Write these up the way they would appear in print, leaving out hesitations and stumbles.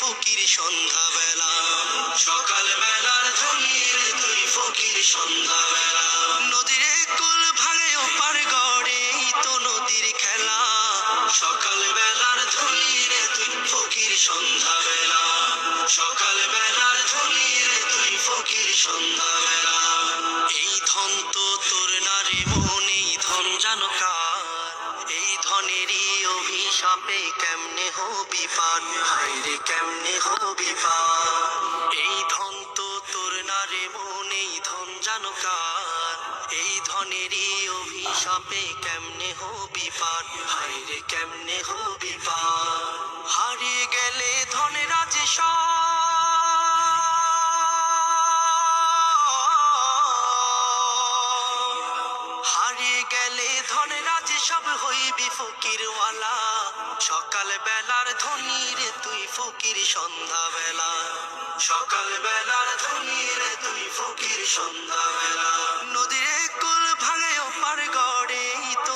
ফকির সন্ধ্যাবেলা, সকাল বেলার ধনী রে তুই ফকির সন্ধ্যাবেলা। নদীর কুল ভাঙে ওপার গড়ে এই তো নদীর খেলা, সকাল বেলার ধনী রে তুই ফকির সন্ধ্যাবেলা, সকাল বেলার ধনী রে তুই ফকির সন্ধ্যাবেলা। এই ধন তো তোর নারে মন, এই ধন জানো কার, এই ধনেরই অভিশাপে কেমনে হবি পার, হায়রে কেমনে হবি পার। এই ধন তো তোর নারে মন, এই ধন জানো কার, এই ধনেরই অভিশাপে কেমনে হবি পার, হায়রে কেমনে হবি পার। হারিয়ে গেলে ধনের যে হারিয়ে গেলে ধনের যে সব হইবি ফকিরওয়ালা, সকাল বেলার ধনী রে তুই ফকির সন্ধ্যাবেলা, সকাল বেলার ধনী রে তুই ফকির সন্ধ্যাবেলা। নদীর কুল ভাঙে ওপার গড়ে এই তো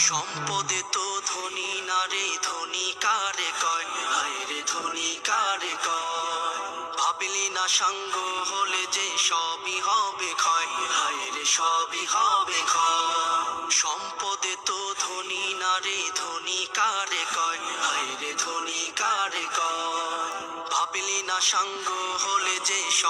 সম্পদে তো ধনী না রে, ধনী কারে কয়, হায়রে ধনী কারে কয়। ভাবলি না সাঙ্গ হলে যে সবই হবে ক্ষয়, হায়রে সবই হবে ক্ষয়। সম্পদে তো ধনী না রে, ধনী কারে কয়, হায়রে ধনী কারে কয়। ভাবলি না সাঙ্গ হলে যে